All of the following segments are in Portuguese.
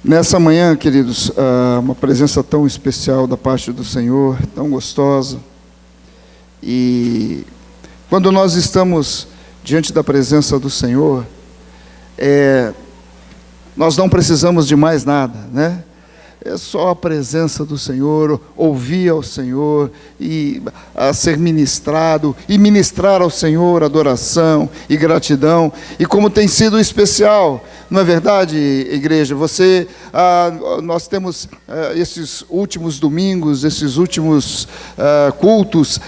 Nessa manhã, queridos, uma presença tão especial da parte do Senhor, tão gostosa. E quando nós estamos diante da presença do Senhor, nós não precisamos de mais nada, né? É só a presença do Senhor, ouvir ao Senhor e a ser ministrado, e ministrar ao Senhor adoração e gratidão. E como tem sido especial, não é verdade, igreja? Nós temos esses últimos domingos, esses últimos cultos,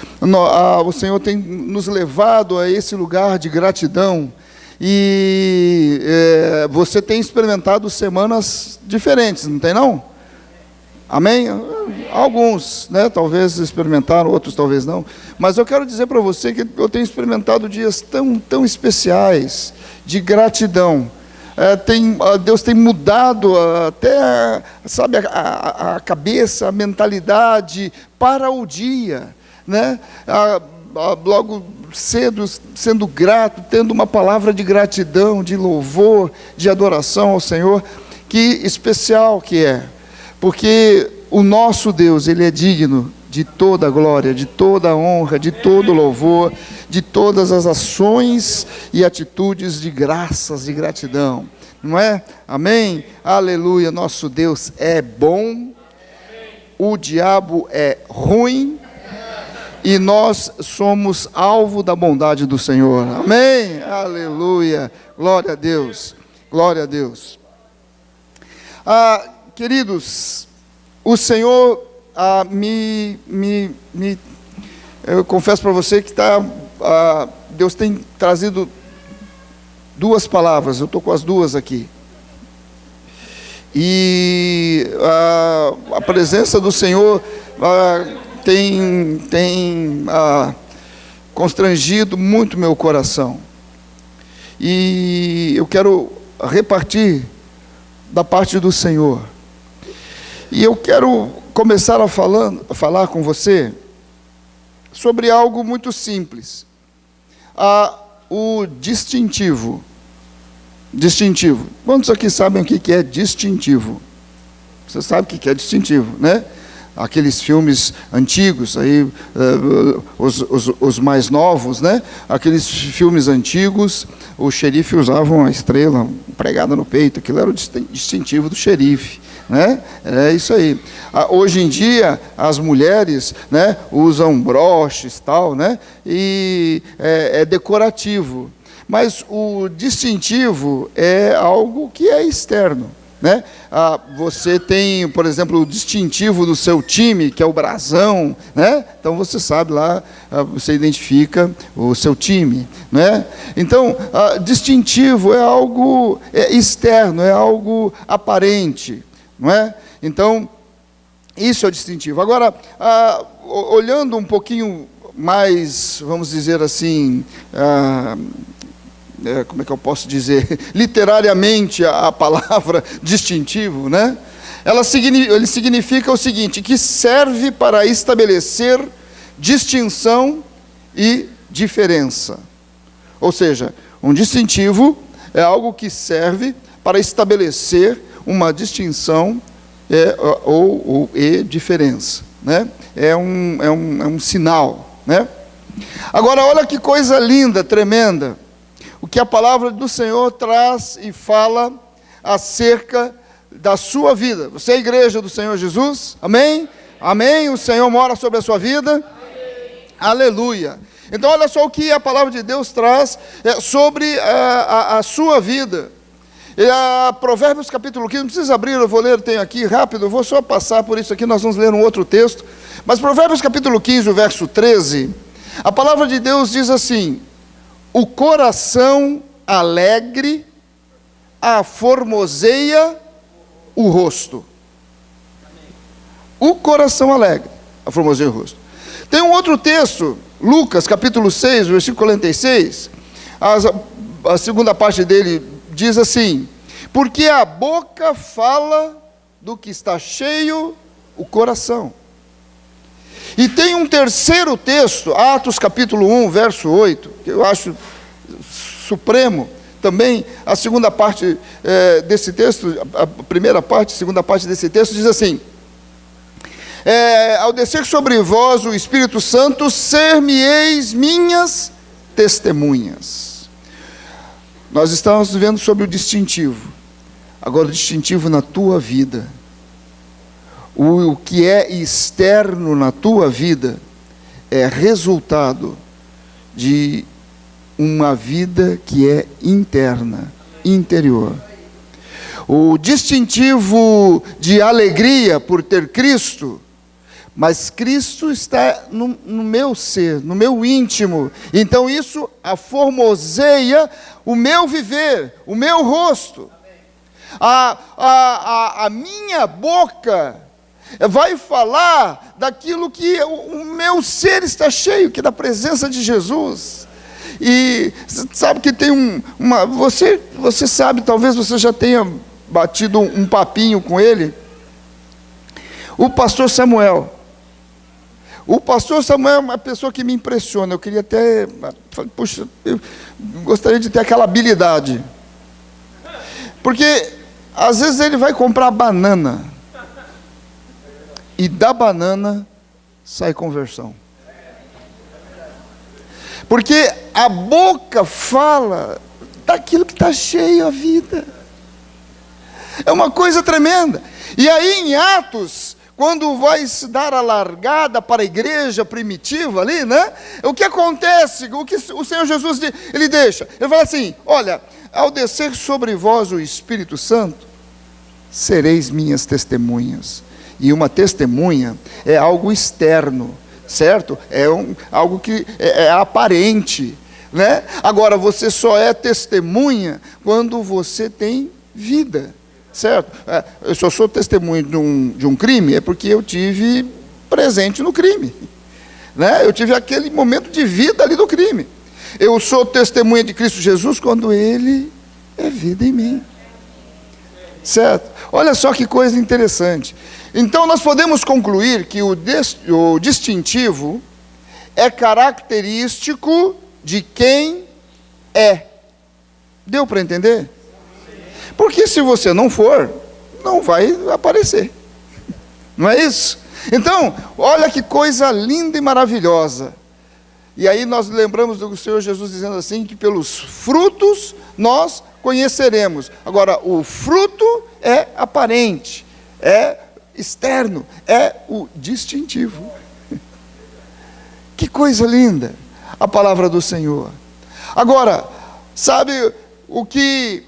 o Senhor tem nos levado a esse lugar de gratidão. E você tem experimentado semanas diferentes, não tem não? Amém? Alguns, né? Talvez experimentaram, outros talvez não. Mas eu quero dizer para você que eu tenho experimentado dias tão especiais de gratidão. Deus tem mudado até, sabe, a cabeça, a mentalidade para o dia, né? Logo cedo, sendo grato, tendo uma palavra de gratidão, de louvor, de adoração ao Senhor. Que especial que é. Porque o nosso Deus, Ele é digno de toda a glória, de toda a honra, de todo o louvor, de todas as ações e atitudes de graças, de gratidão. Não é? Amém? Aleluia, nosso Deus é bom, o diabo é ruim, e nós somos alvo da bondade do Senhor. Amém? Aleluia, glória a Deus, glória a Deus. Queridos, o Senhor eu confesso para você que Deus tem trazido duas palavras, eu estou com as duas aqui. E a presença do Senhor tem constrangido muito meu coração. E eu quero repartir da parte do Senhor. E eu quero começar a falar com você sobre algo muito simples. O distintivo. Distintivo. Quantos aqui sabem o que é distintivo? Você sabe o que é distintivo, né? Aqueles filmes antigos, aí, os mais novos, né? Aqueles filmes antigos, o xerife usava uma estrela pregada no peito, aquilo era o distintivo do xerife, né? É isso aí. Hoje em dia, as mulheres, né, usam broches, tal, né? E é decorativo. Mas o distintivo é algo que é externo, né? Você tem, por exemplo, o distintivo do seu time, que é o brasão, né? Então você sabe lá, você identifica o seu time, né? Então, distintivo é algo externo, é algo aparente, não é? Então, isso é o distintivo. Agora, olhando um pouquinho mais, vamos dizer assim, como é que eu posso dizer, literariamente a palavra distintivo, né? Ele significa o seguinte, que serve para estabelecer distinção e diferença. Ou seja, um distintivo é algo que serve para estabelecer uma distinção e diferença, né? É um sinal, né? Agora, olha que coisa linda, tremenda, o que a palavra do Senhor traz e fala acerca da sua vida. Você é a igreja do Senhor Jesus? Amém? Amém? O Senhor mora sobre a sua vida? Amém. Aleluia. Então olha só o que a palavra de Deus traz sobre a sua vida. Provérbios capítulo 15, não precisa abrir, eu vou ler, tenho aqui rápido, eu vou só passar por isso aqui, nós vamos ler um outro texto. Mas Provérbios capítulo 15, o verso 13, a palavra de Deus diz assim: o coração alegre aformoseia o rosto. O coração alegre aformoseia o rosto. Tem um outro texto, Lucas capítulo 6, versículo 46, a segunda parte dele diz assim: porque a boca fala do que está cheio o coração. E tem um terceiro texto, Atos capítulo 1, verso 8, que eu acho supremo, também, a segunda parte desse texto, a primeira parte, a segunda parte desse texto diz assim: ao descer sobre vós o Espírito Santo, ser-me-eis minhas testemunhas. Nós estamos vendo sobre o distintivo. Agora, o distintivo na tua vida, o que é externo na tua vida, é resultado de uma vida que é interna, interior. O distintivo de alegria por ter Cristo, mas Cristo está no meu ser, no meu íntimo. Então isso aformoseia o meu viver, o meu rosto. A minha boca vai falar daquilo que o meu ser está cheio, que é da presença de Jesus. E sabe que tem você sabe, talvez você já tenha batido um papinho com ele, o pastor Samuel. O pastor Samuel é uma pessoa que me impressiona. Eu queria até, puxa, eu gostaria de ter aquela habilidade, porque às vezes ele vai comprar banana, e da banana sai conversão. Porque a boca fala daquilo que está cheio a vida. É uma coisa tremenda. E aí em Atos, quando vai se dar a largada para a igreja primitiva ali, né? O que acontece? O que o Senhor Jesus, ele deixa? Ele fala assim: olha, ao descer sobre vós o Espírito Santo, sereis minhas testemunhas. E uma testemunha é algo externo, certo? É algo que é aparente, né? Agora, você só é testemunha quando você tem vida, certo? Eu só sou testemunha de um crime, é porque eu tive presente no crime, né? Eu tive aquele momento de vida ali do crime. Eu sou testemunha de Cristo Jesus quando Ele é vida em mim, certo? Olha só que coisa interessante. Então nós podemos concluir que o distintivo é característico de quem é. Deu para entender? Porque se você não for, não vai aparecer. Não é isso? Então, olha que coisa linda e maravilhosa. E aí nós lembramos do Senhor Jesus dizendo assim, que pelos frutos nós conheceremos. Agora, o fruto é aparente, é externo, é o distintivo. Que coisa linda a palavra do Senhor. Agora, sabe o que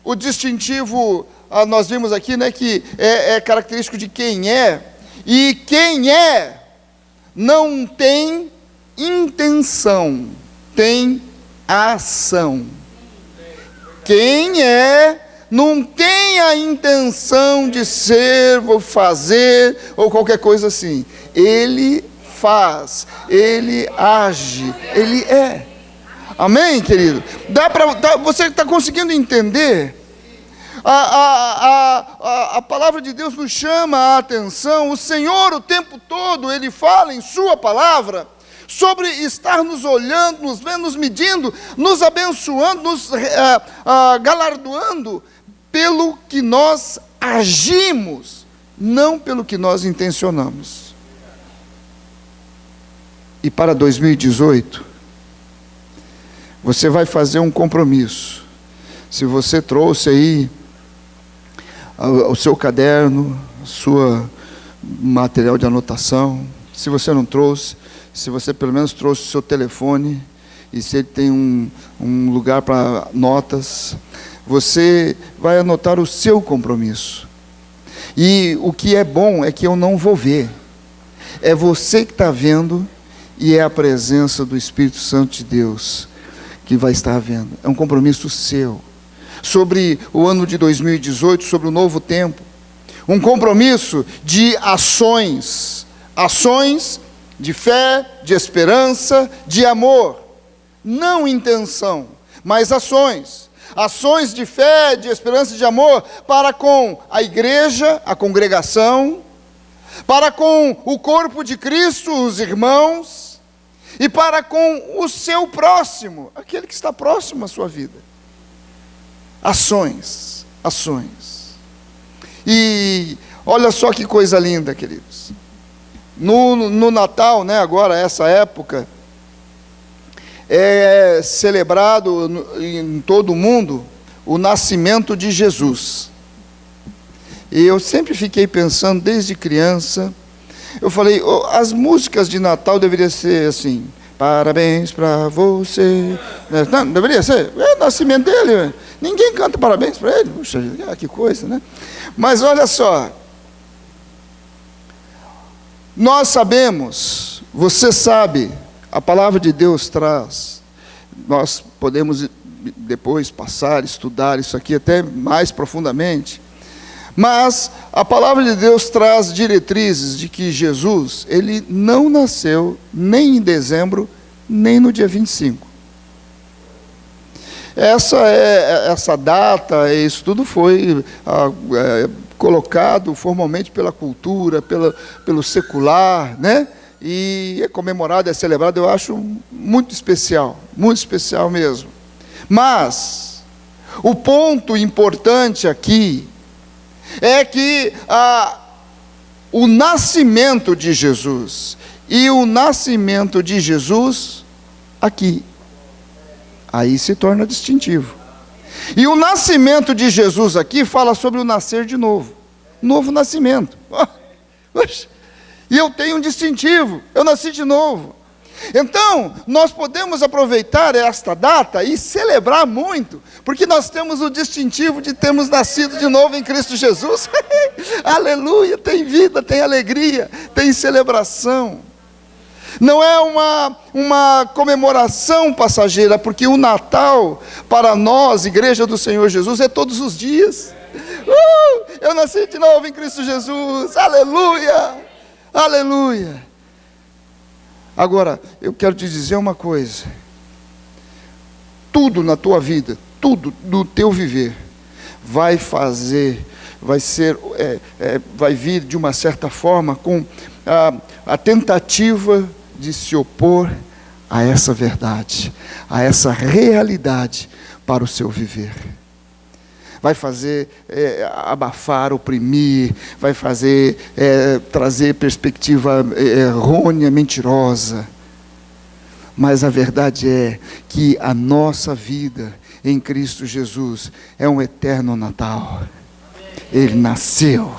o distintivo, nós vimos aqui, né, que é característico de quem é, e quem é não tem intenção, tem ação. Quem é não tem a intenção de ser, ou fazer, ou qualquer coisa assim. Ele faz, ele age, ele é. Amém, querido? Você está conseguindo entender? A palavra de Deus nos chama a atenção. O Senhor o tempo todo, Ele fala em sua palavra sobre estar nos olhando, nos vendo, nos medindo, nos abençoando, nos galardoando pelo que nós agimos, não pelo que nós intencionamos. E para 2018, você vai fazer um compromisso. Se você trouxe aí o seu caderno, seu material de anotação, se você não trouxe, se você pelo menos trouxe o seu telefone, e se ele tem um lugar para notas, você vai anotar o seu compromisso. E o que é bom é que eu não vou ver, é você que está vendo, e é a presença do Espírito Santo de Deus que vai estar vendo. É um compromisso seu, sobre o ano de 2018, sobre o novo tempo. Um compromisso de ações de fé, de esperança, de amor. Não intenção, mas ações. Ações de fé, de esperança e de amor para com a igreja, a congregação, para com o corpo de Cristo, os irmãos, e para com o seu próximo, aquele que está próximo à sua vida. Ações, ações. E olha só que coisa linda, queridos. No Natal, né, agora, essa época, é celebrado em todo o mundo o nascimento de Jesus. E eu sempre fiquei pensando, desde criança, eu falei, as músicas de Natal deveriam ser assim, parabéns para você. Não, deveria ser, é o nascimento dele. Ninguém canta parabéns para ele. Puxa, que coisa, né? Mas olha só, nós sabemos, você sabe, a palavra de Deus traz, nós podemos depois passar, estudar isso aqui até mais profundamente, mas a palavra de Deus traz diretrizes de que Jesus, ele não nasceu nem em dezembro, nem no dia 25. Essa data, isso tudo foi colocado formalmente pela cultura, pelo secular, né? E é comemorado, é celebrado, eu acho muito especial mesmo. Mas o ponto importante aqui é que o nascimento de Jesus e o nascimento de Jesus aqui, aí se torna distintivo. E o nascimento de Jesus aqui fala sobre o nascer de novo, novo nascimento. E eu tenho um distintivo, eu nasci de novo. Então, nós podemos aproveitar esta data e celebrar muito, porque nós temos o distintivo de termos nascido de novo em Cristo Jesus. Aleluia, tem vida, tem alegria, tem celebração. Não é uma comemoração passageira, porque o Natal, para nós, Igreja do Senhor Jesus, é todos os dias. Eu nasci de novo em Cristo Jesus, aleluia, aleluia. Agora, eu quero te dizer uma coisa, tudo na tua vida, tudo no teu viver, vai vir de uma certa forma com a tentativa de se opor a essa verdade, a essa realidade para o seu viver. Vai fazer abafar, oprimir, vai fazer trazer perspectiva errônea, mentirosa. Mas a verdade é que a nossa vida em Cristo Jesus é um eterno Natal. Ele nasceu.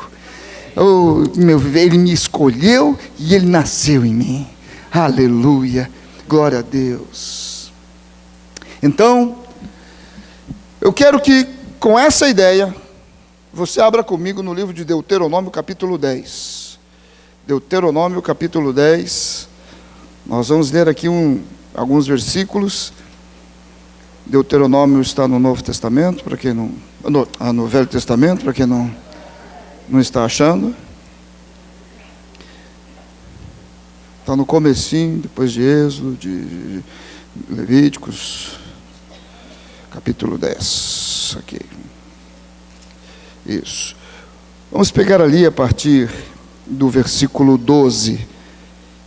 Ele me escolheu e Ele nasceu em mim. Aleluia, glória a Deus. Então, eu quero que, com essa ideia, você abra comigo no livro de Deuteronômio, capítulo 10. Deuteronômio, capítulo 10. Nós vamos ler aqui alguns versículos. Deuteronômio está no Novo Testamento, para quem não... no Velho Testamento, para quem não está achando. Está no comecinho, depois de Êxodo, de Levíticos, capítulo 10, aqui. Isso. Vamos pegar ali a partir do versículo 12,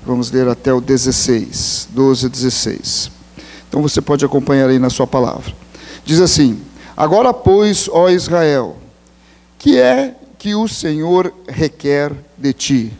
vamos ler até o 16, 12 a 16. Então você pode acompanhar aí na sua palavra. Diz assim: agora, pois, ó Israel, que é que o Senhor requer de ti?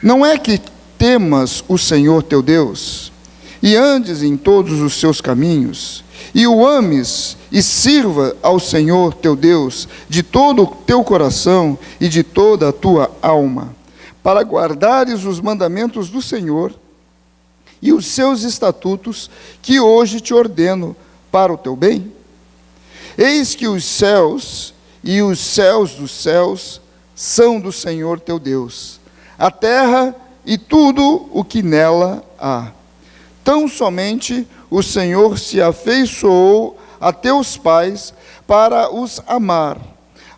Não é que temas o Senhor teu Deus, e andes em todos os seus caminhos, e o ames, e sirva ao Senhor teu Deus, de todo o teu coração, e de toda a tua alma, para guardares os mandamentos do Senhor, e os seus estatutos, que hoje te ordeno, para o teu bem? Eis que os céus, e os céus dos céus, são do Senhor teu Deus, a terra e tudo o que nela há. Tão somente o Senhor se afeiçoou a teus pais para os amar,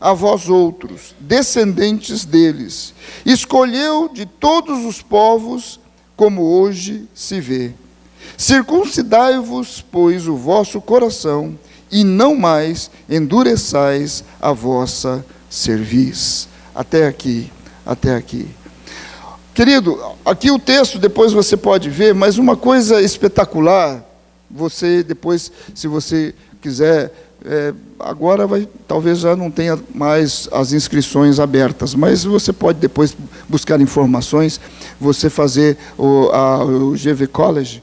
a vós outros, descendentes deles. Escolheu de todos os povos, como hoje se vê. Circuncidai-vos, pois, o vosso coração, e não mais endureçais a vossa cerviz. Até aqui, até aqui. Querido, aqui o texto, depois você pode ver, mas uma coisa espetacular, você depois, se você quiser Agora talvez já não tenha mais as inscrições abertas, mas você pode depois buscar informações, você fazer o GV College,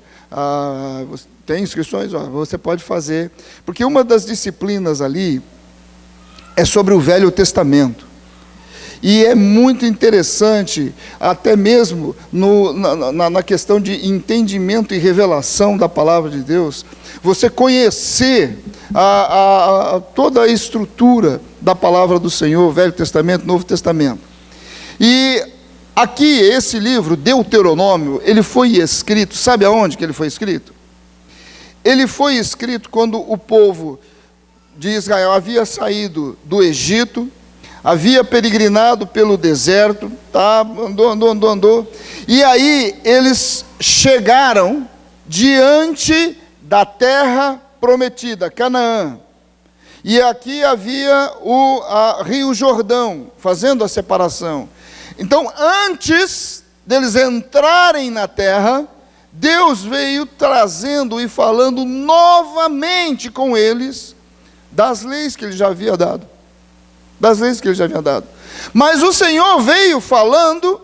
tem inscrições, você pode fazer, porque uma das disciplinas ali é sobre o Velho Testamento. E é muito interessante, até mesmo na questão de entendimento e revelação da palavra de Deus, você conhecer toda a estrutura da palavra do Senhor, Velho Testamento, Novo Testamento. E aqui, esse livro, Deuteronômio, ele foi escrito, sabe aonde que ele foi escrito? Ele foi escrito quando o povo de Israel havia saído do Egito, havia peregrinado pelo deserto, andou, e aí eles chegaram diante da terra prometida, Canaã, e aqui havia o Rio Jordão, fazendo a separação. Então, antes deles entrarem na terra, Deus veio trazendo e falando novamente com eles, das leis que ele já havia dado. Mas o Senhor veio falando,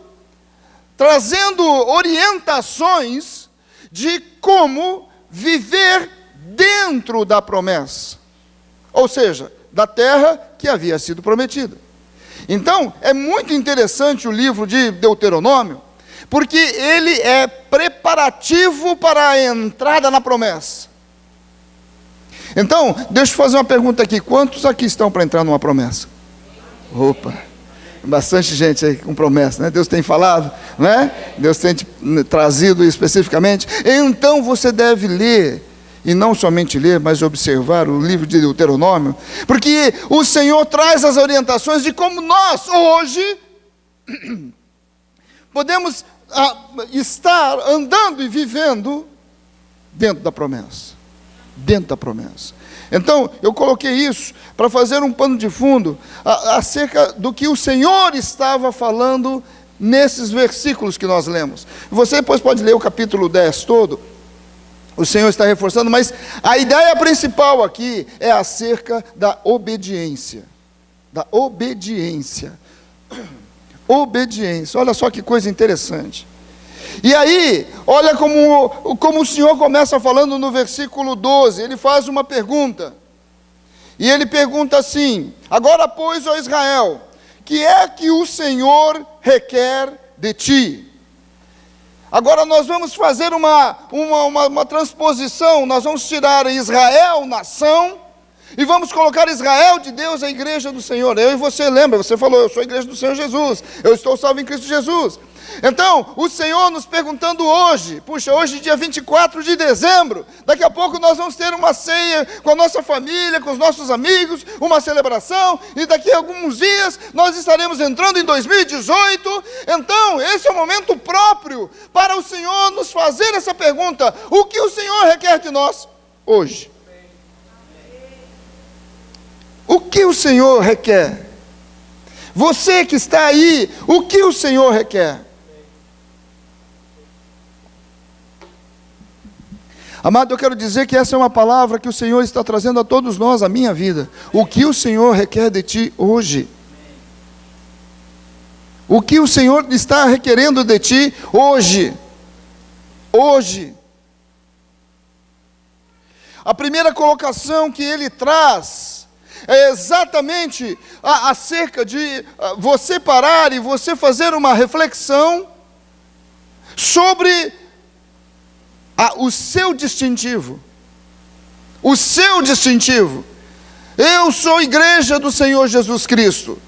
trazendo orientações de como viver dentro da promessa, ou seja, da terra que havia sido prometida. Então, é muito interessante o livro de Deuteronômio, porque ele é preparativo para a entrada na promessa. Então, deixa eu fazer uma pergunta aqui: quantos aqui estão para entrar numa promessa? Opa, bastante gente aí com promessa, né? Deus tem falado, né? Deus tem te trazido especificamente. Então você deve ler, e não somente ler, mas observar o livro de Deuteronômio, porque o Senhor traz as orientações de como nós hoje podemos estar andando e vivendo dentro da promessa. Então, eu coloquei isso para fazer um pano de fundo acerca do que o Senhor estava falando nesses versículos que nós lemos. Você depois pode ler o capítulo 10 todo, o Senhor está reforçando, mas a ideia principal aqui é acerca da obediência. Obediência, olha só que coisa interessante. E aí, olha como o Senhor começa falando no versículo 12, ele faz uma pergunta, e ele pergunta assim: agora, pois, ó Israel, que é que o Senhor requer de ti? Agora nós vamos fazer uma transposição, nós vamos tirar Israel, nação, e vamos colocar Israel de Deus, a igreja do Senhor. Eu e você, lembra, você falou, eu sou a igreja do Senhor Jesus, eu estou salvo em Cristo Jesus. Então, o Senhor nos perguntando hoje, hoje dia 24 de dezembro, daqui a pouco nós vamos ter uma ceia com a nossa família, com os nossos amigos, uma celebração, e daqui a alguns dias nós estaremos entrando em 2018, então esse é o momento próprio para o Senhor nos fazer essa pergunta: o que o Senhor requer de nós hoje? O que o Senhor requer? Você que está aí, o que o Senhor requer? Amado, eu quero dizer que essa é uma palavra que o Senhor está trazendo a todos nós, a minha vida. O que o Senhor requer de ti hoje? O que o Senhor está requerendo de ti hoje? Hoje. A primeira colocação que ele traz é exatamente acerca de você parar e você fazer uma reflexão sobre o seu distintivo. O seu distintivo. Eu sou igreja do Senhor Jesus Cristo.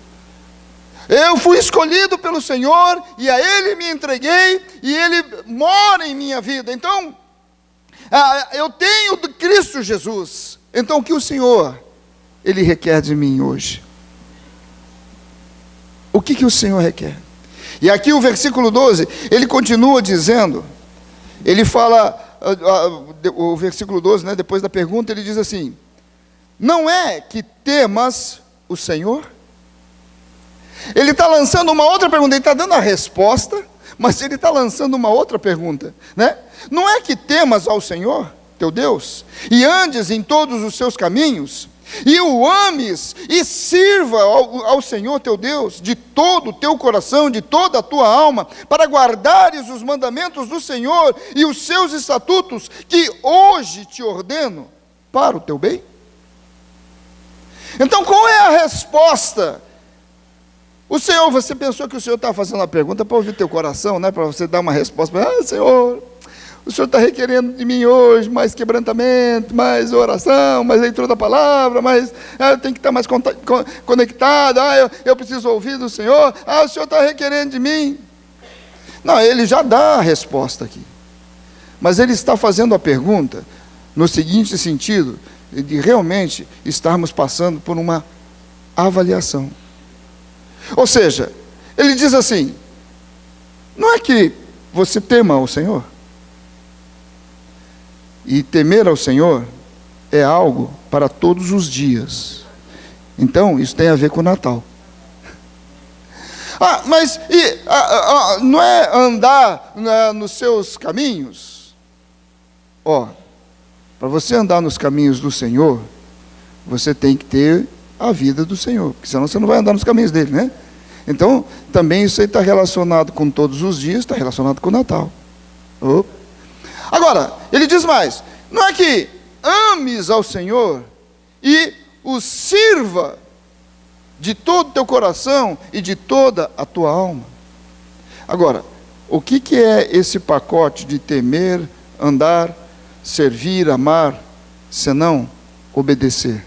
Eu fui escolhido pelo Senhor e a Ele me entreguei e Ele mora em minha vida. Então, eu tenho de Cristo Jesus. Então, o que o Senhor, Ele requer de mim hoje? O que o Senhor requer? E aqui o versículo 12, ele continua dizendo, ele fala, o versículo 12, né, depois da pergunta, ele diz assim: não é que temas o Senhor? Ele está lançando uma outra pergunta, ele está dando a resposta, mas ele está lançando uma outra pergunta, né? Não é que temas ao Senhor, teu Deus, e andes em todos os seus caminhos, e o ames, e sirva ao Senhor teu Deus, de todo o teu coração, de toda a tua alma, para guardares os mandamentos do Senhor, e os seus estatutos, que hoje te ordeno, para o teu bem? Então, qual é a resposta? Você pensou que o Senhor estava fazendo uma pergunta para ouvir teu coração, né? Para você dar uma resposta, Senhor, o Senhor está requerendo de mim hoje mais quebrantamento, mais oração, mais leitura da palavra, eu tenho que estar mais conectado, eu preciso ouvir do Senhor, o Senhor está requerendo de mim. Não, ele já dá a resposta aqui, mas ele está fazendo a pergunta no seguinte sentido, de realmente estarmos passando por uma avaliação. Ou seja, ele diz assim, não é que você tema ao Senhor? E temer ao Senhor é algo para todos os dias. Então, isso tem a ver com o Natal. Não é andar nos seus caminhos? Para você andar nos caminhos do Senhor, você tem que ter a vida do Senhor, porque senão você não vai andar nos caminhos dele, né? Então, também isso aí está relacionado com todos os dias, está relacionado com o Natal. Agora, ele diz mais, não é que ames ao Senhor e o sirva de todo o teu coração e de toda a tua alma. Agora, o que é esse pacote de temer, andar, servir, amar, senão obedecer?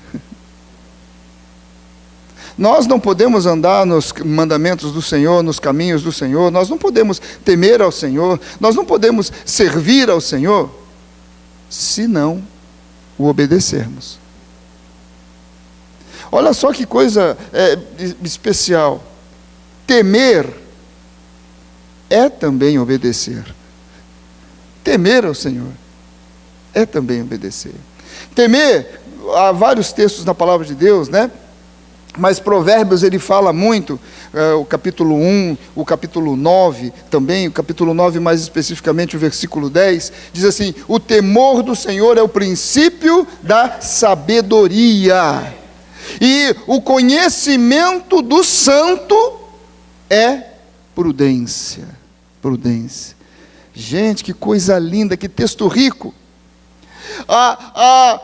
Nós não podemos andar nos mandamentos do Senhor, nos caminhos do Senhor, nós não podemos temer ao Senhor, nós não podemos servir ao Senhor, se não o obedecermos. Olha só que coisa especial. Temer é também obedecer. Temer ao Senhor é também obedecer. Temer, há vários textos na palavra de Deus, né? Mas Provérbios ele fala muito, o capítulo 1, o capítulo 9 também, o capítulo 9 mais especificamente o versículo 10, diz assim, o temor do Senhor é o princípio da sabedoria, e o conhecimento do santo é prudência. Prudência. Gente, que coisa linda, que texto rico.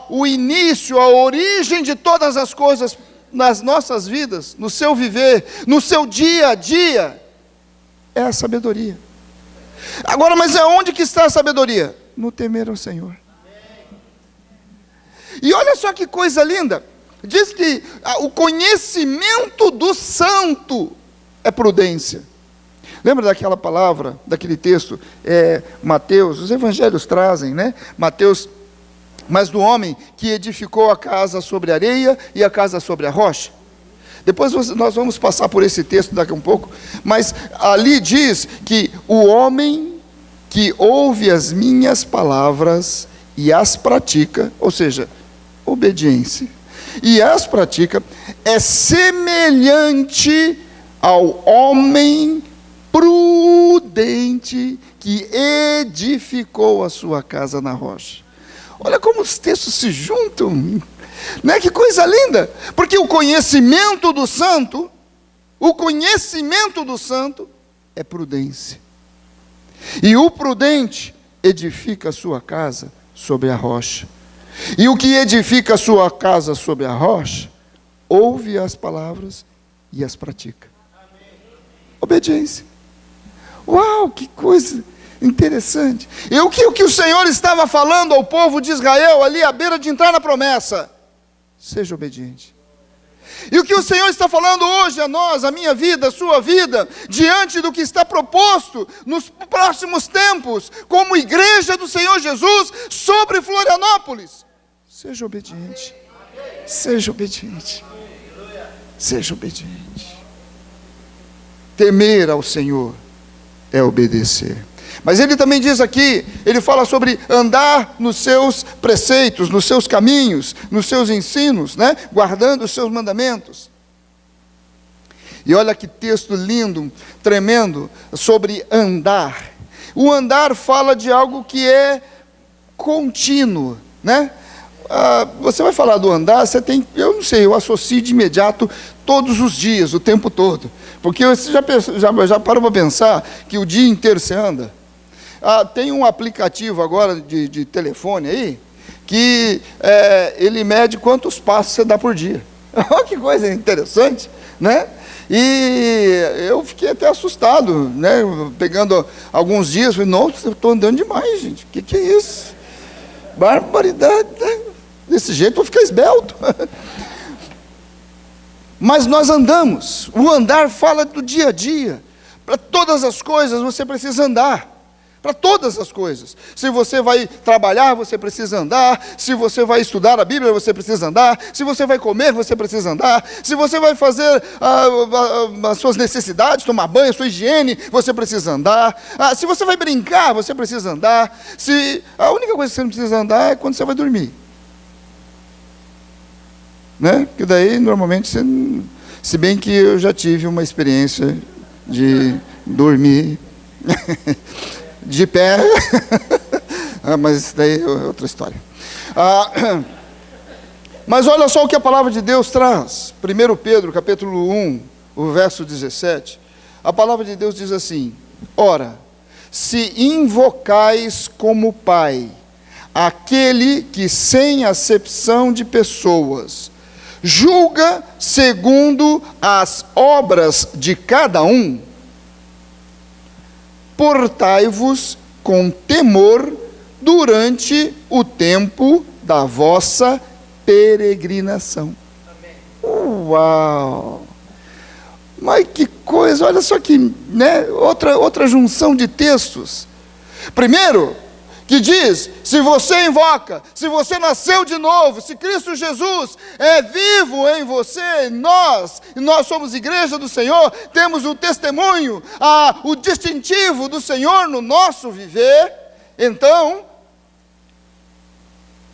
O início, a origem de todas as coisas nas nossas vidas, no seu viver, no seu dia a dia, é a sabedoria. Agora, mas aonde que está a sabedoria? No temer ao Senhor. E olha só que coisa linda, diz que o conhecimento do santo é prudência. Lembra daquela palavra, daquele texto, Mateus, os evangelhos trazem, né? Mateus, mas do homem que edificou a casa sobre a areia e a casa sobre a rocha. Depois nós vamos passar por esse texto daqui a um pouco, mas ali diz que o homem que ouve as minhas palavras e as pratica, ou seja, obediência, e as pratica, é semelhante ao homem prudente que edificou a sua casa na rocha. Olha como os textos se juntam, né? Que coisa linda, porque o conhecimento do santo é prudência, e o prudente edifica a sua casa sobre a rocha, e o que edifica a sua casa sobre a rocha, ouve as palavras e as pratica. Obediência. Uau, que coisa interessante. E o que o Senhor estava falando ao povo de Israel ali à beira de entrar na promessa? Seja obediente. E o que o Senhor está falando hoje a nós, a minha vida, a sua vida, diante do que está proposto nos próximos tempos, como igreja do Senhor Jesus, sobre Florianópolis. Seja obediente. Seja obediente. Seja obediente. Temer ao Senhor é obedecer. Mas ele também diz aqui, ele fala sobre andar nos seus preceitos, nos seus caminhos, nos seus ensinos, né? Guardando os seus mandamentos. E olha que texto lindo, tremendo, sobre andar. O andar fala de algo que é contínuo, né? você vai falar do andar, você tem, eu não sei, eu associo de imediato todos os dias, o tempo todo. Porque você já parou para pensar que o dia inteiro você anda? Tem um aplicativo agora de telefone aí, que ele mede quantos passos você dá por dia. Olha que coisa interessante, né? E eu fiquei até assustado, né? Pegando alguns dias, falei, nossa, eu estou andando demais, gente. O que é isso? Barbaridade, né? Desse jeito eu vou ficar esbelto. Mas nós andamos. O andar fala do dia a dia. Para todas as coisas você precisa andar. Para todas as coisas. Se você vai trabalhar, você precisa andar. Se você vai estudar a Bíblia, você precisa andar. Se você vai comer, você precisa andar. Se você vai fazer as suas necessidades, tomar banho, a sua higiene, você precisa andar. Se você vai brincar, você precisa andar. A única coisa que você não precisa andar é quando você vai dormir. Né? Porque daí, normalmente, se bem que eu já tive uma experiência de dormir de pé, mas isso daí é outra história. Mas olha só o que a palavra de Deus traz. 1 Pedro, capítulo 1, o verso 17. A palavra de Deus diz assim: ora, se invocais como Pai aquele que sem acepção de pessoas julga segundo as obras de cada um, portai-vos com temor durante o tempo da vossa peregrinação. Uau! Mas que coisa, olha só que, né, outra junção de textos. Primeiro, que diz, se você invoca, se você nasceu de novo, se Cristo Jesus é vivo em você, nós somos igreja do Senhor, temos o testemunho, o distintivo do Senhor no nosso viver, então,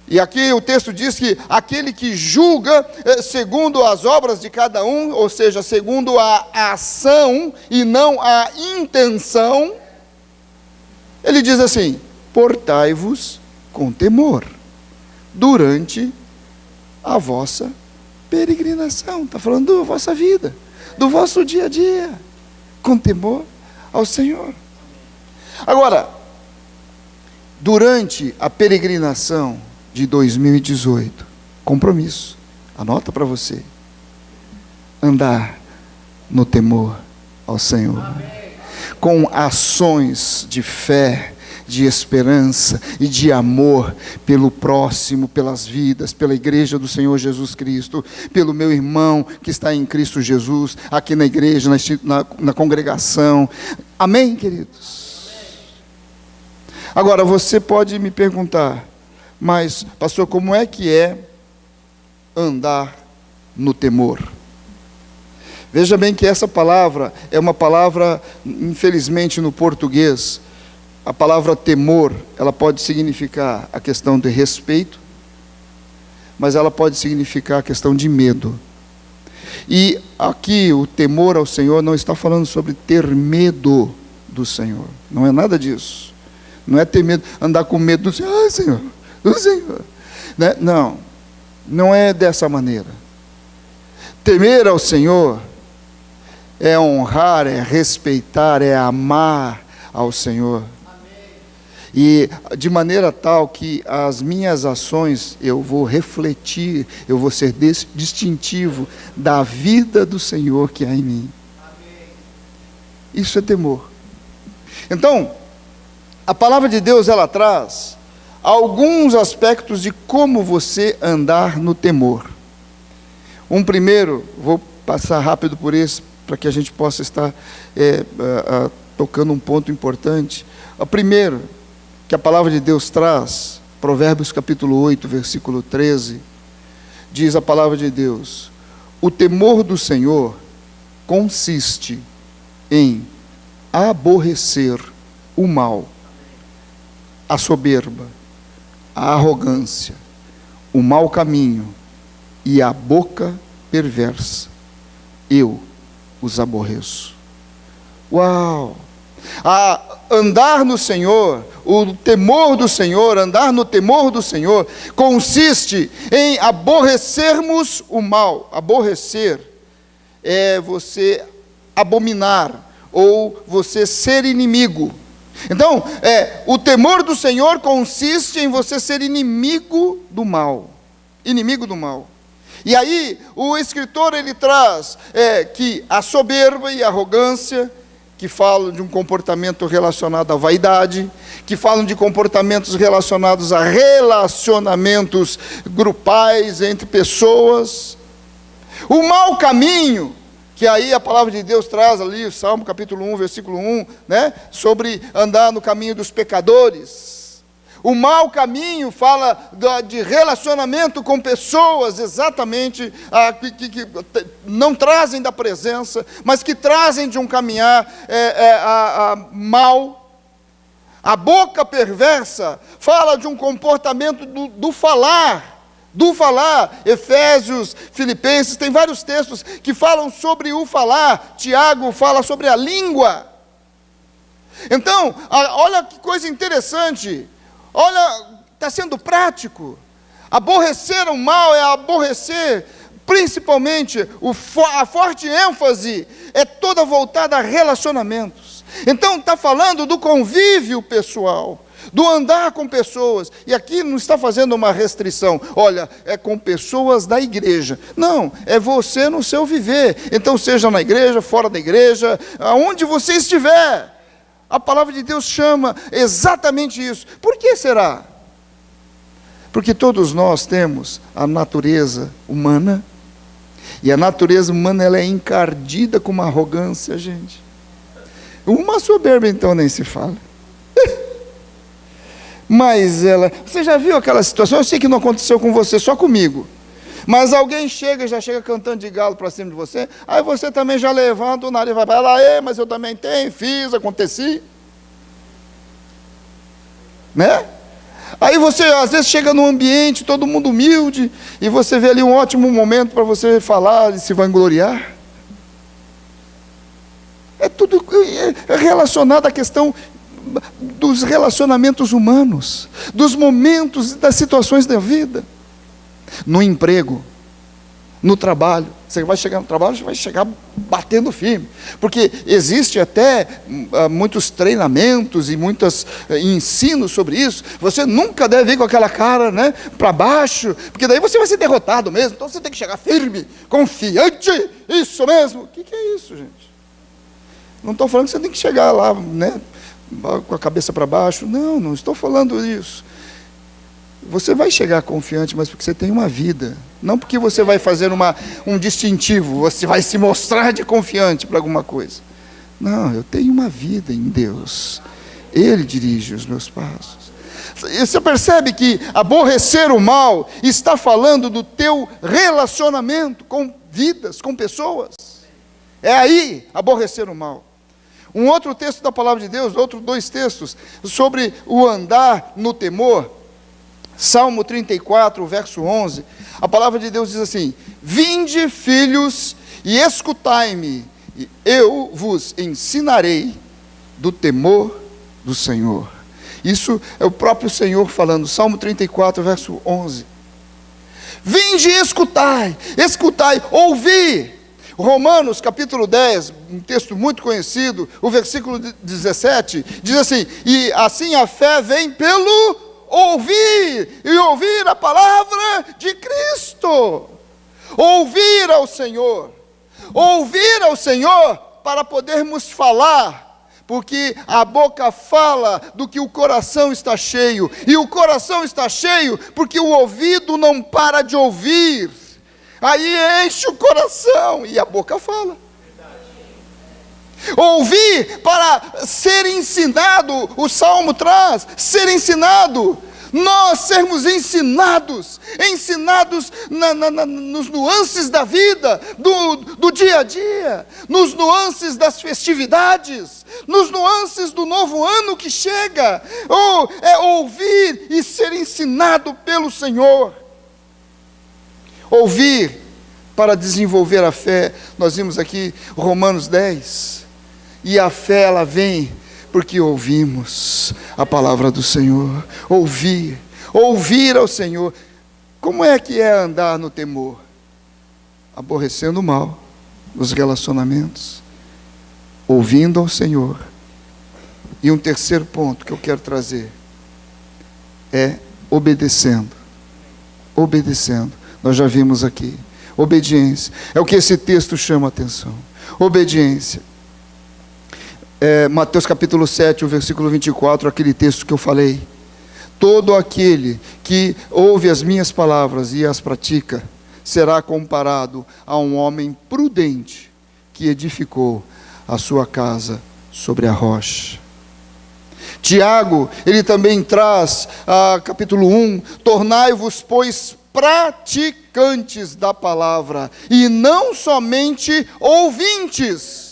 e aqui o texto diz que aquele que julga segundo as obras de cada um, ou seja, segundo a ação e não a intenção, ele diz assim: portai-vos com temor durante a vossa peregrinação. Está falando da vossa vida, do vosso dia a dia, com temor ao Senhor. Agora, durante a peregrinação de 2018, compromisso, anota para você, andar no temor ao Senhor. Amém. Com ações de fé, de esperança e de amor pelo próximo, pelas vidas, pela igreja do Senhor Jesus Cristo, pelo meu irmão que está em Cristo Jesus, aqui na igreja, na congregação. Amém, queridos? Agora, você pode me perguntar, mas, pastor, como é que é andar no temor? Veja bem que essa palavra é uma palavra, infelizmente, no português, a palavra temor, ela pode significar a questão de respeito, mas ela pode significar a questão de medo. E aqui o temor ao Senhor não está falando sobre ter medo do Senhor. Não é nada disso. Não é ter medo, andar com medo do Senhor. Ai, Senhor, o Senhor. Né? Não, não é dessa maneira. Temer ao Senhor é honrar, é respeitar, é amar ao Senhor. E de maneira tal que as minhas ações, eu vou refletir, eu vou ser distintivo da vida do Senhor que há em mim. Isso é temor. Então, a palavra de Deus, ela traz alguns aspectos de como você andar no temor. Um primeiro, vou passar rápido por esse, para que a gente possa estar tocando um ponto importante. O primeiro que a palavra de Deus traz, Provérbios capítulo 8, versículo 13, diz a palavra de Deus: o temor do Senhor consiste em aborrecer o mal, a soberba, a arrogância, o mau caminho e a boca perversa. Eu os aborreço. Uau! andar no Senhor, o temor do Senhor, andar no temor do Senhor, consiste em aborrecermos o mal. Aborrecer é você abominar, ou você ser inimigo. Então, o temor do Senhor consiste em você ser inimigo do mal. Inimigo do mal. E aí, o escritor, ele traz que a soberba e a arrogância, que falam de um comportamento relacionado à vaidade, que falam de comportamentos relacionados a relacionamentos grupais entre pessoas. O mau caminho, que aí a palavra de Deus traz ali, o Salmo capítulo 1, versículo 1, né, sobre andar no caminho dos pecadores. O mau caminho fala de relacionamento com pessoas, exatamente, que não trazem da presença, mas que trazem de um caminhar mal. A boca perversa fala de um comportamento do falar. Do falar, Efésios, Filipenses, tem vários textos que falam sobre o falar. Tiago fala sobre a língua. Então, olha que coisa interessante. Olha, está sendo prático. Aborrecer o mal é aborrecer, principalmente, a forte ênfase é toda voltada a relacionamentos. Então, está falando do convívio pessoal, do andar com pessoas, e aqui não está fazendo uma restrição, olha, é com pessoas da igreja, não, é você no seu viver, então seja na igreja, fora da igreja, aonde você estiver, a palavra de Deus chama exatamente isso. Por que será? Porque todos nós temos a natureza humana, e a natureza humana ela é encardida com uma arrogância, gente, uma soberba então nem se fala. Mas você já viu aquela situação? Eu sei que não aconteceu com você, só comigo. Mas alguém já chega cantando de galo para cima de você, aí você também já levanta o nariz e vai para lá, mas eu também tenho, fiz, aconteci. Né? Aí você às vezes chega num ambiente, todo mundo humilde, e você vê ali um ótimo momento para você falar e se vangloriar. É tudo relacionado à questão dos relacionamentos humanos, dos momentos e das situações da vida. No emprego, no trabalho, você vai chegar no trabalho, você vai chegar batendo firme, porque existe até muitos treinamentos e muitos ensinos sobre isso. Você nunca deve ir com aquela cara, né, para baixo, porque daí você vai ser derrotado mesmo. Então você tem que chegar firme, confiante, isso mesmo. O que é isso, gente? Não estou falando que você tem que chegar lá, né, com a cabeça para baixo. Não estou falando isso. Você vai chegar confiante, mas porque você tem uma vida. Não porque você vai fazer um distintivo, você vai se mostrar de confiante para alguma coisa. Não, eu tenho uma vida em Deus. Ele dirige os meus passos. E você percebe que aborrecer o mal está falando do teu relacionamento com vidas, com pessoas. É aí aborrecer o mal. Um outro texto da palavra de Deus, outros dois textos, sobre o andar no temor. Salmo 34, verso 11, a palavra de Deus diz assim: vinde, filhos, e escutai-me, e eu vos ensinarei do temor do Senhor. Isso é o próprio Senhor falando, Salmo 34, verso 11. Vinde e escutai, ouvi. Romanos capítulo 10, um texto muito conhecido, o versículo 17, diz assim: e assim a fé vem pelo ouvir, e ouvir a palavra de Cristo. Ouvir ao Senhor para podermos falar, porque a boca fala do que o coração está cheio, e o coração está cheio porque o ouvido não para de ouvir, aí enche o coração e a boca fala. Ouvir para ser ensinado, o Salmo traz, ser ensinado, nós sermos ensinados nos nuances da vida, do dia a dia, nos nuances das festividades, nos nuances do novo ano que chega, é ouvir e ser ensinado pelo Senhor. Ouvir para desenvolver a fé. Nós vimos aqui Romanos 10, e a fé ela vem Porque ouvimos a palavra do Senhor. Ouvir ao Senhor. Como é que é andar no temor? Aborrecendo o mal, os relacionamentos, ouvindo ao Senhor. E um terceiro ponto que eu quero trazer é obedecendo. Obedecendo. Nós já vimos aqui. Obediência. É o que esse texto chama a atenção. Obediência. Mateus capítulo 7, o versículo 24, aquele texto que eu falei. Todo aquele que ouve as minhas palavras e as pratica, será comparado a um homem prudente que edificou a sua casa sobre a rocha. Tiago, ele também traz, capítulo 1, tornai-vos, pois, praticantes da palavra, e não somente ouvintes.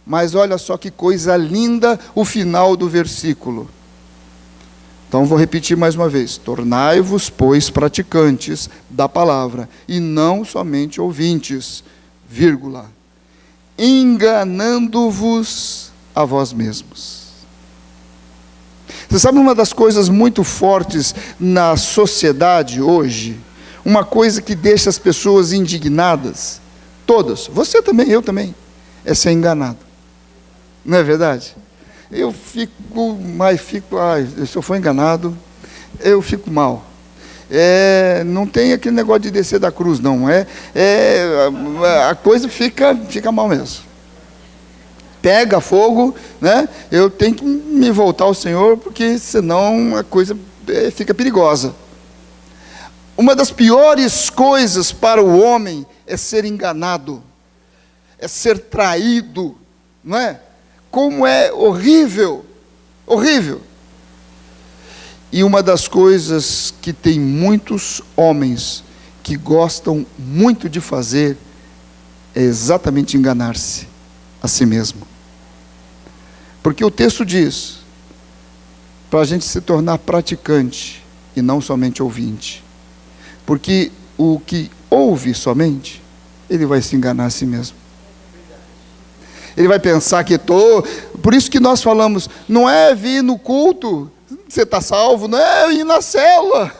Mas olha só que coisa linda o final do versículo. Então vou repetir mais uma vez. Tornai-vos, pois, praticantes da palavra, e não somente ouvintes, vírgula, enganando-vos a vós mesmos. Você sabe uma das coisas muito fortes na sociedade hoje? Uma coisa que deixa as pessoas indignadas, todas, você também, eu também, é ser enganado. Não é verdade? Eu fico, se eu for enganado, eu fico mal. Não tem aquele negócio de descer da cruz, não. A coisa fica mal mesmo. Pega fogo, né? Eu tenho que me voltar ao Senhor, porque senão a coisa fica perigosa. Uma das piores coisas para o homem é ser enganado, é ser traído, não é? Como é horrível, horrível. E uma das coisas que tem muitos homens que gostam muito de fazer é exatamente enganar-se a si mesmo. Porque o texto diz, para a gente se tornar praticante e não somente ouvinte. Porque o que ouve somente, ele vai se enganar a si mesmo. Ele vai pensar que por isso que nós falamos, não é vir no culto, você está salvo, não é ir na célula,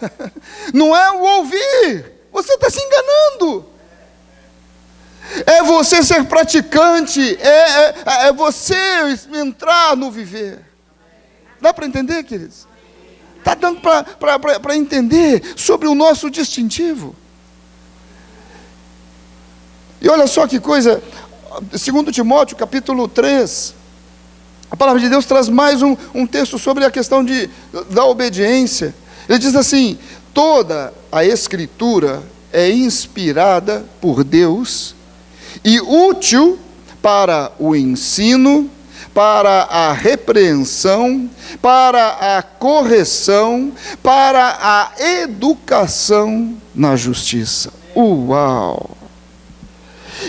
não é o ouvir, você está se enganando. É você ser praticante, é você entrar no viver. Dá para entender, queridos? Está dando para entender sobre o nosso distintivo. E olha só que coisa, 2 Timóteo, capítulo 3, a palavra de Deus traz mais um texto sobre a questão da obediência. Ele diz assim, toda a Escritura é inspirada por Deus e útil para o ensino, para a repreensão, para a correção, para a educação na justiça. Uau!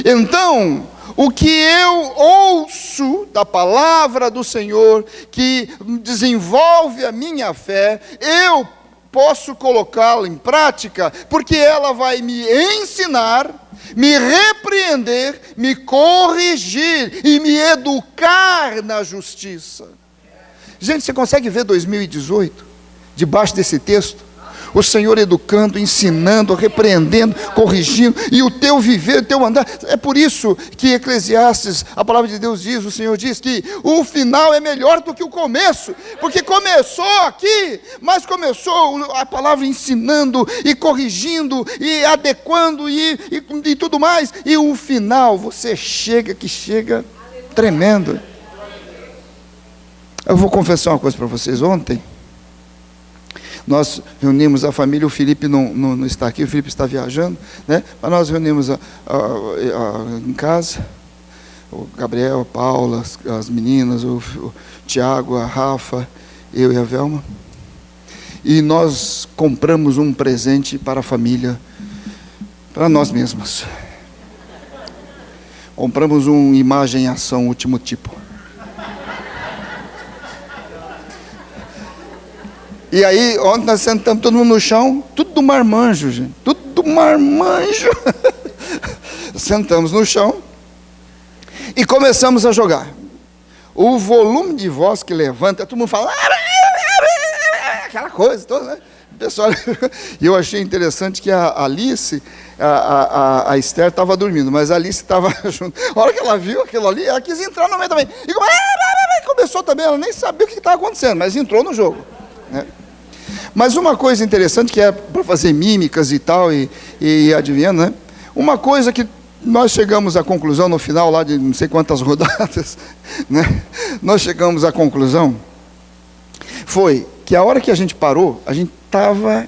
Então, o que eu ouço da palavra do Senhor, que desenvolve a minha fé, eu posso colocá-la em prática, porque ela vai me ensinar, me repreender, me corrigir e me educar na justiça. Gente, você consegue ver 2018, debaixo desse texto? O Senhor educando, ensinando, repreendendo, corrigindo, e o teu viver, o teu andar. É por isso que Eclesiastes, a palavra de Deus diz, o Senhor diz que o final é melhor do que o começo, porque começou aqui, mas começou a palavra ensinando, e corrigindo, e adequando, e tudo mais, e o final, você chega tremendo. Eu vou confessar uma coisa para vocês. Ontem nós reunimos a família, o Felipe não está aqui, o Felipe está viajando, né? Mas nós reunimos em casa, o Gabriel, a Paula, as meninas, o Tiago, a Rafa, eu e a Velma, e nós compramos um presente para a família, para nós mesmos. Compramos uma imagem em ação, último tipo. E aí, ontem nós sentamos todo mundo no chão, tudo do marmanjo, gente, tudo do marmanjo. Sentamos no chão e começamos a jogar. o volume de voz que levanta, todo mundo fala, aquela coisa toda, né? Pessoal, e eu achei interessante que a Alice, a Esther estava dormindo, mas a Alice estava junto. A hora que ela viu aquilo ali, ela quis entrar no meio também. E começou também, ela nem sabia o que estava acontecendo, mas entrou no jogo, né? Mas uma coisa interessante, que é para fazer mímicas e tal, e adivinhando, né? Uma coisa que nós chegamos à conclusão no final lá de não sei quantas rodadas, né? Nós chegamos à conclusão, foi que a hora que a gente parou, a gente estava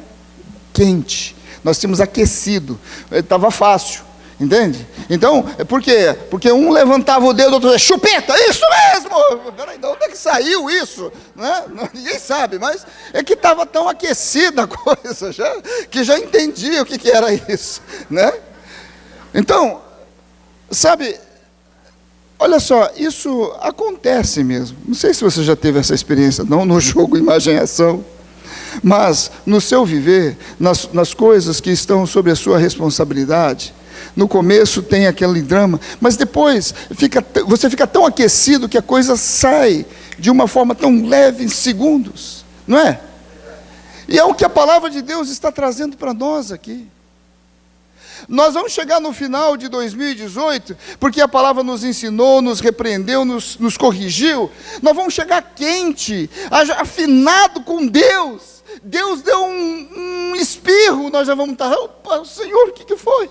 quente, nós tínhamos aquecido, estava fácil, entende? Então, por quê? Porque um levantava o dedo, o outro dizia, chupeta, isso mesmo! Peraí, de onde é que saiu isso? Né? Ninguém sabe, mas é que estava tão aquecida a coisa, que já entendia o que era isso, né? Então, sabe, olha só, isso acontece mesmo. Não sei se você já teve essa experiência, não no jogo Imagem e Ação, mas no seu viver, nas coisas que estão sob a sua responsabilidade. No começo tem aquele drama, mas depois você fica tão aquecido que a coisa sai de uma forma tão leve em segundos, não é? E é o que a palavra de Deus está trazendo para nós aqui. Nós vamos chegar no final de 2018, porque a palavra nos ensinou, nos repreendeu, nos corrigiu. Nós vamos chegar quente, afinado com Deus. Deus deu um espirro, nós já vamos estar, opa, Senhor, o que foi?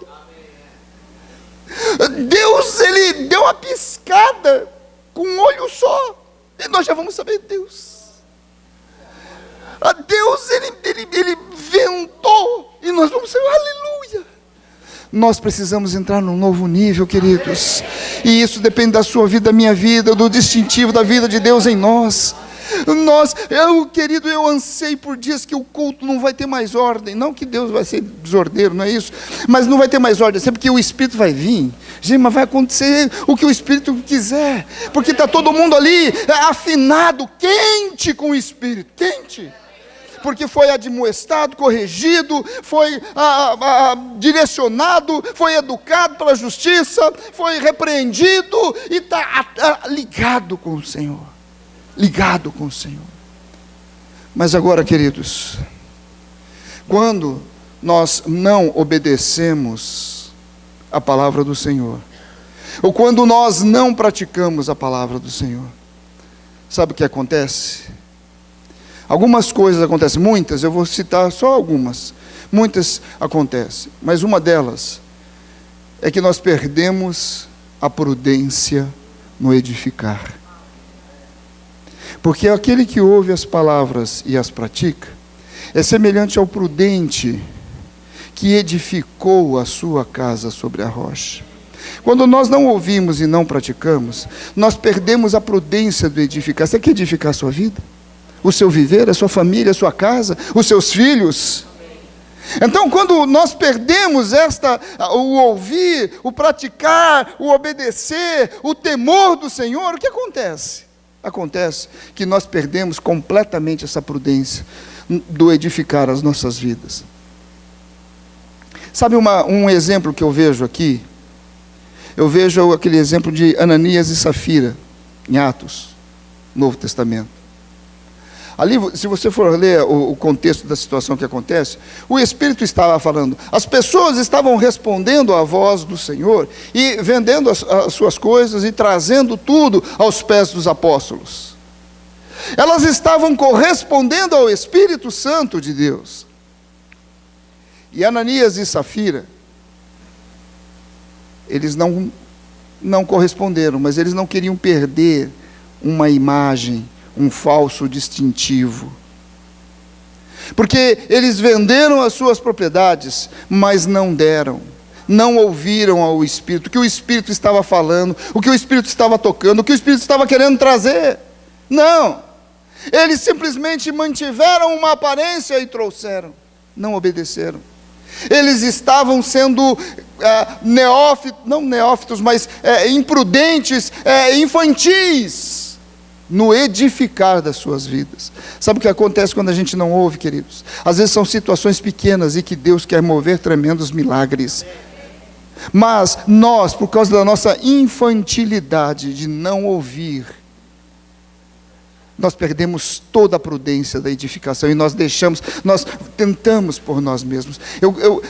Deus, Ele deu uma piscada com um olho só, e nós já vamos saber, Deus, Ele ventou, e nós vamos saber, aleluia. Nós precisamos entrar num novo nível, queridos, e isso depende da sua vida, da minha vida, do distintivo da vida de Deus em nós. Querido, eu anseio por dias que o culto não vai ter mais ordem, não que Deus vai ser desordeiro, não é isso, mas não vai ter mais ordem, sempre que o Espírito vai vir, gente, mas vai acontecer o que o Espírito quiser, porque está todo mundo ali, afinado, quente com o Espírito, quente, porque foi admoestado, corrigido, foi direcionado, foi educado pela justiça, foi repreendido, e está ligado com o Senhor. Ligado com o Senhor. Mas agora, queridos, quando nós não obedecemos a palavra do Senhor, ou quando nós não praticamos a palavra do Senhor, sabe o que acontece? Algumas coisas acontecem, muitas, eu vou citar só algumas, muitas acontecem, mas uma delas é que nós perdemos a prudência no edificar. Porque aquele que ouve as palavras e as pratica, é semelhante ao prudente que edificou a sua casa sobre a rocha. Quando nós não ouvimos e não praticamos, nós perdemos a prudência do edificar. Você quer edificar a sua vida? O seu viver, a sua família, a sua casa, os seus filhos? Então, quando nós perdemos o ouvir, o praticar, o obedecer, o temor do Senhor, o que acontece? Acontece que nós perdemos completamente essa prudência do edificar as nossas vidas. Sabe um exemplo que eu vejo aqui? Eu vejo aquele exemplo de Ananias e Safira, em Atos, Novo Testamento. Ali, se você for ler o contexto da situação que acontece, o Espírito estava falando, as pessoas estavam respondendo à voz do Senhor, e vendendo as suas coisas, e trazendo tudo aos pés dos apóstolos. Elas estavam correspondendo ao Espírito Santo de Deus. E Ananias e Safira, eles não corresponderam, mas eles não queriam perder uma imagem, um falso distintivo, porque eles venderam as suas propriedades, mas não deram, não ouviram ao Espírito, o que o Espírito estava falando, o que o Espírito estava tocando, o que o Espírito estava querendo trazer. Não, eles simplesmente mantiveram uma aparência e trouxeram, não obedeceram. Eles estavam sendo não neófitos, mas imprudentes, infantis, no edificar das suas vidas. Sabe o que acontece quando a gente não ouve, queridos? Às vezes são situações pequenas e que Deus quer mover tremendos milagres. Mas nós, por causa da nossa infantilidade de não ouvir, nós perdemos toda a prudência da edificação e nós tentamos por nós mesmos.